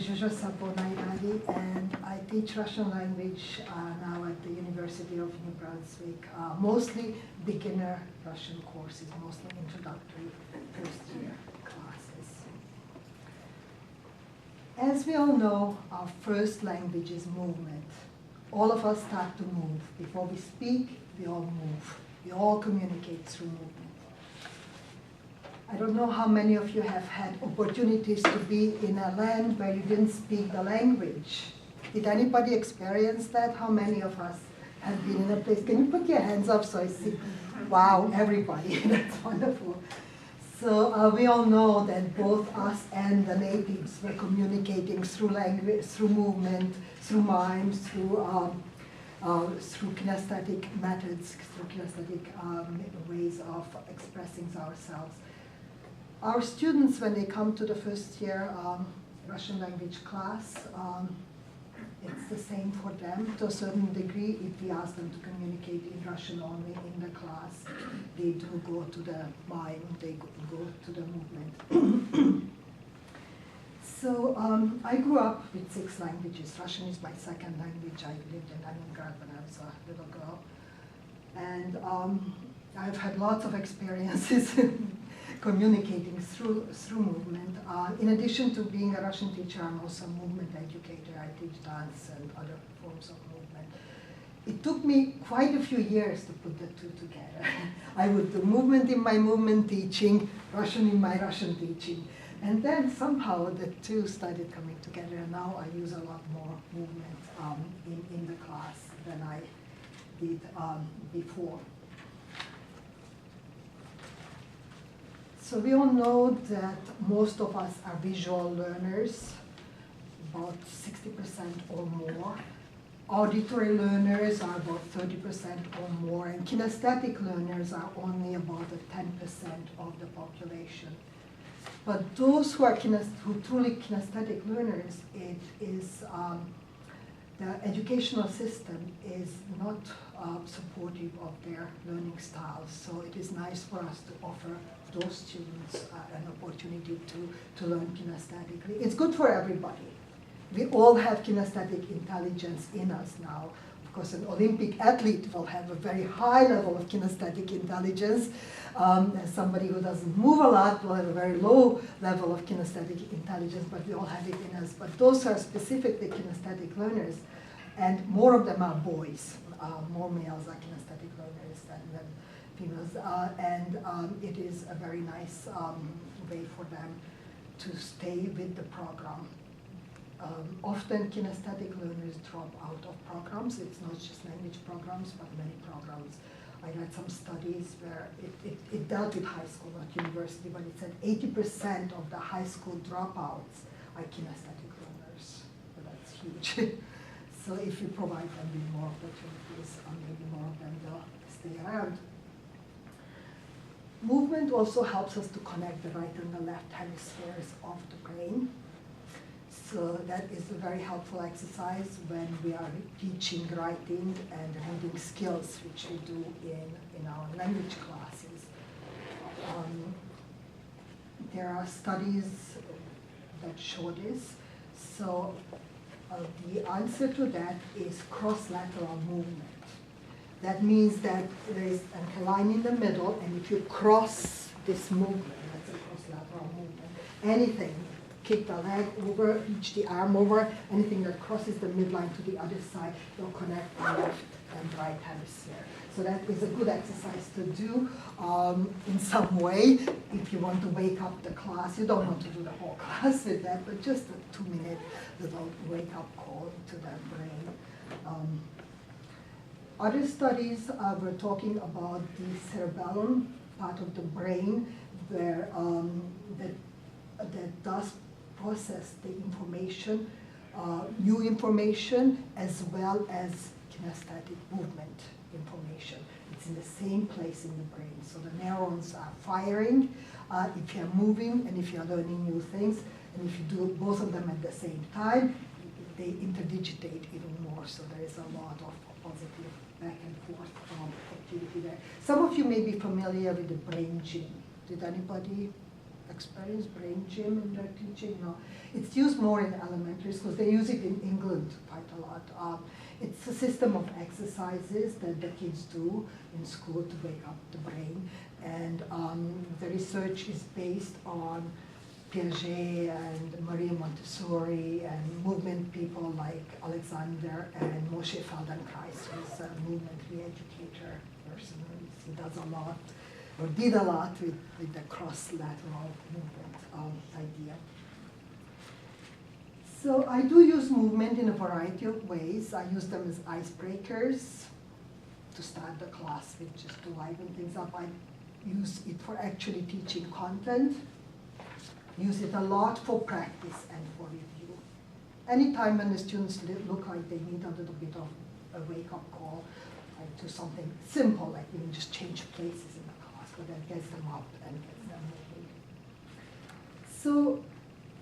Zsuzsa Szabo-Nyarady, and I teach Russian language now at the University of New Brunswick, mostly beginner Russian courses, mostly introductory first-year classes. As we all know, our first language is movement. All of us start to move. Before we speak, we all move. We all communicate through movement. I don't know how many of you have had opportunities to be in a land where you didn't speak the language. Did anybody experience that? How many of us have been in a place? Can you put your hands up so I see? Wow, everybody, that's wonderful. So we all know that both us and the natives were communicating through language, through movement, through mime, through kinesthetic methods, through kinesthetic ways of expressing ourselves. Our students, when they come to the first year Russian language class, it's the same for them to a certain degree. If we ask them to communicate in Russian only in the class, they do go to the mime, they go to the movement. So I grew up with 6 languages. Russian is my second language. I lived in Leningrad when I was a little girl. And I've had lots of experiences communicating through movement. In addition to being a Russian teacher, I'm also a movement educator. I teach dance and other forms of movement. It took me quite a few years to put the two together. I would do movement in my movement teaching, Russian in my Russian teaching. And then somehow the two started coming together, and now I use a lot more movement in the class than I did before. So we all know that most of us are visual learners, about 60% or more. Auditory learners are about 30% or more, and kinesthetic learners are only about 10% of the population. But those who are truly kinesthetic learners, the educational system is not supportive of their learning styles. So it is nice for us to offer those students an opportunity to learn kinesthetically. It's good for everybody. We all have kinesthetic intelligence in us now. Of course, an Olympic athlete will have a very high level of kinesthetic intelligence. Somebody who doesn't move a lot will have a very low level of kinesthetic intelligence, but we all have it in us. But those are specifically kinesthetic learners, and more of them are boys. More males are kinesthetic learners than females, and it is a very nice way for them to stay with the program. Often kinesthetic learners drop out of programs. It's not just language programs, but many programs. I read some studies where it dealt with high school, not university, but it said 80% of the high school dropouts are kinesthetic learners. So that's huge. So if you provide them with more opportunities, maybe more of them will stay around. Movement also helps us to connect the right and the left hemispheres of the brain. So that is a very helpful exercise when we are teaching writing and reading skills, which we do in our language classes. There are studies that show this. So the answer to that is cross-lateral movement. That means that there is a line in the middle, and if you cross this movement, that's a cross-lateral movement, anything, kick the leg over, reach the arm over, anything that crosses the midline to the other side will connect the left and right hemisphere. So that is a good exercise to do in some way. If you want to wake up the class, you don't want to do the whole class with that, but just a 2-minute little wake-up call to the brain. Other studies were talking about the cerebellum, part of the brain, where that does process the information, new information, as well as kinesthetic movement information. It's in the same place in the brain. So the neurons are firing if you're moving and if you're learning new things. And if you do both of them at the same time, they interdigitate even more. So there is a lot of positive back and forth activity there. Some of you may be familiar with the brain gym. Did anybody experienced brain gym in their teaching? No. It's used more in elementary schools. They use it in England quite a lot. It's a system of exercises that the kids do in school to wake up the brain. And the research is based on Piaget and Maria Montessori and movement people like Alexander and Moshe Feldenkrais, who's a movement re-educator person. He does a lot, or did a lot with the cross-lateral movement idea. So I do use movement in a variety of ways. I use them as icebreakers to start the class with, just to liven things up. I use it for actually teaching content. Use it a lot for practice and for review. Anytime when the students look like they need a little bit of a wake-up call, I do something simple, like even just change places in the class, but that gets them up and gets them moving. So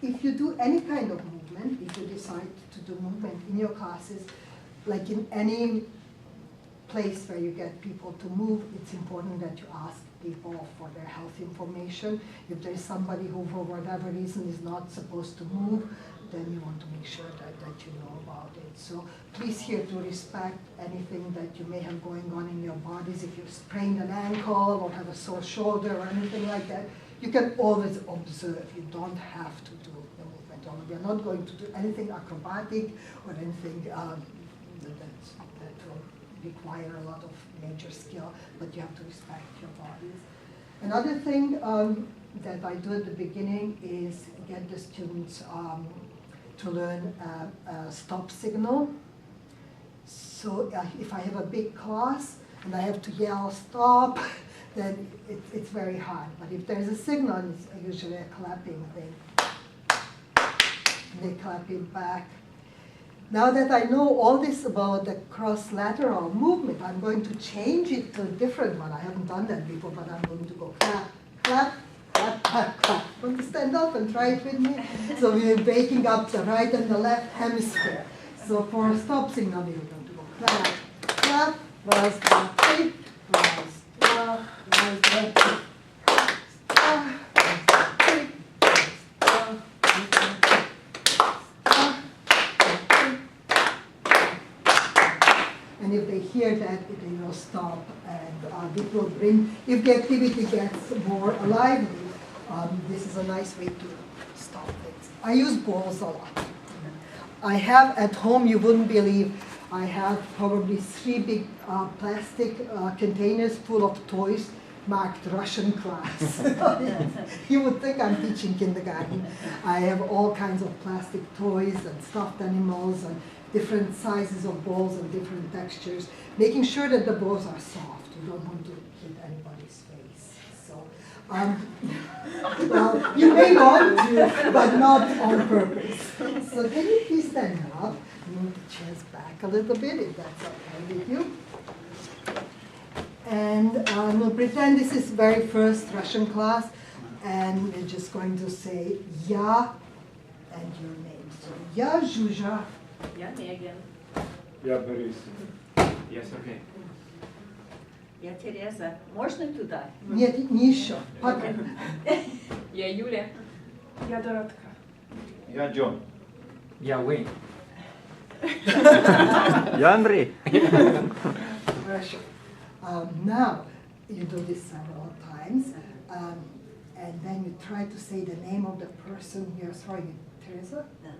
if you do any kind of movement, if you decide to do movement in your classes, like in any place where you get people to move, it's important that you ask people for their health information. If there's somebody who, for whatever reason, is not supposed to move, then you want to make sure that you know about it. So please here to respect anything that you may have going on in your bodies. If you sprained an ankle or have a sore shoulder or anything like that, you can always observe. You don't have to do the movement. We are not going to do anything acrobatic or anything that will require a lot of major skill, but you have to respect your bodies. Another thing that I do at the beginning is get the students to learn a stop signal. So if I have a big class and I have to yell stop, then it's very hard. But if there's a signal, it's usually a clapping thing. And they clap it back. Now that I know all this about the cross-lateral movement, I'm going to change it to a different one. I haven't done that before, but I'm going to go clap, clap, clap, clap, clap. Want to stand up and try it with me? So we're waking up the right and the left hemisphere. So for a stop signal, we're going to go clap, clap, rise, clap, tick, rise, clap, rise, clap, tick, and if they hear that, they will stop, and it will bring, if the activity gets more lively, this is a nice way to stop things. I use balls a lot. I have at home, you wouldn't believe, I have probably 3 big plastic containers full of toys marked Russian class. You would think I'm teaching kindergarten. I have all kinds of plastic toys and stuffed animals and different sizes of balls and different textures, making sure that the balls are soft. You don't want to hit anybody's face. So, well, you may want to, but not on purpose. So can you please stand up, move the chairs back a little bit, if that's okay with you. And we'll pretend this is very first Russian class, and we're just going to say Ya and your name. So Ya Zsuzsa. Я Megan. Я Борис. Я Сергей. Я Тереза. Можно туда? Нет, не еще. Потом. Я Юля. Я Доротка. Я Джон. Я Уэйн. Я Андрей. Russia. Now, you do this several times, and then you try to say the name of the person you're throwing. Teresa? No.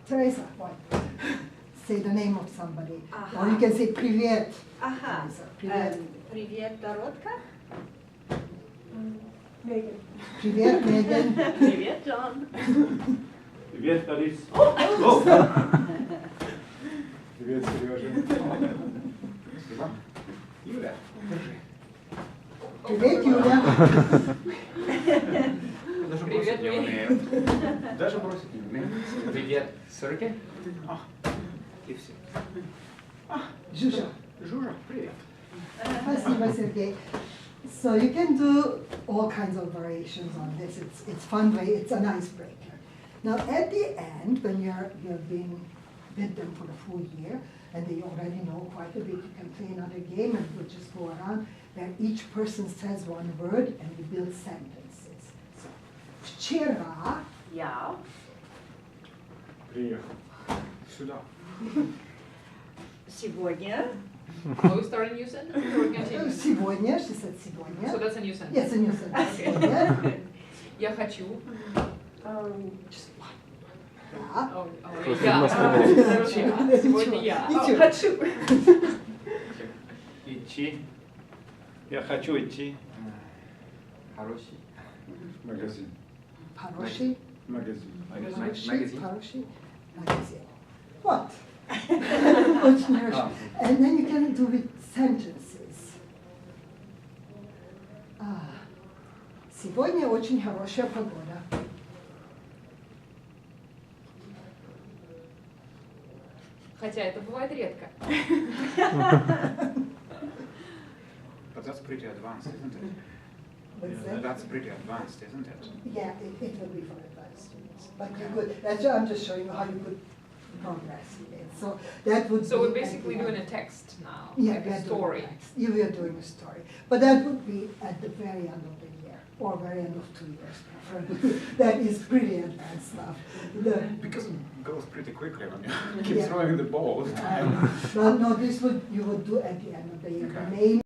Teresa, what? Say the name of somebody. Aha. Or you can say Привет. Ага. Teresa. Привет. Привет, Доротка. Megan. Привет, Megan. Привет, John. Привет, Борис. Привет, Сережа. Спасибо. Юля, держи. Привет, Юля. Даже Привет, бросить не Уэйн. умею. Даже бросить не умею. Привет, Сергей. И все. Zsuzsa. Жужа, привет. Спасибо, Sergey. So you can do all kinds of variations on this. It's fun way. It's an icebreaker. Now at the end, when you've been with them for the full year, and they already know quite a bit, you can play another game, and we'll just go around where each person says one word, and we build sentences. So Вчера. Ja. Приехал. Сюда. Сегодня. Are we starting a new sentence or we continue? Сегодня, she said сегодня. So that's a new sentence. Yes, a new sentence. Okay. Сегодня. Я хочу. Just one. Да. Просто Я. одно слово. Я. Сегодня я. Ничего. Хочу. Идти. Я хочу идти. Хороший. Магазин. Хороший. Магазин. Хороший. Хороший. Магазин. What? Очень хорошо. And then you can do with sentences. Сегодня очень хорошая погода. Хотя это бывает редко. But that's pretty advanced, isn't it? What's that? That's pretty advanced, isn't it? Yeah, it will be for advanced students. But you could, that's why I'm just showing you how you could progress with it. So that would So be we're at basically the doing end. a text now, Yeah, like we a are story. doing text. You are doing a story. But that would be at the very end of the year, or very end of 2 years, preferably. That is pretty advanced stuff. Because it goes pretty quickly when you keep Yeah. throwing the ball all the time. No, this would you would do at the end of the year. The main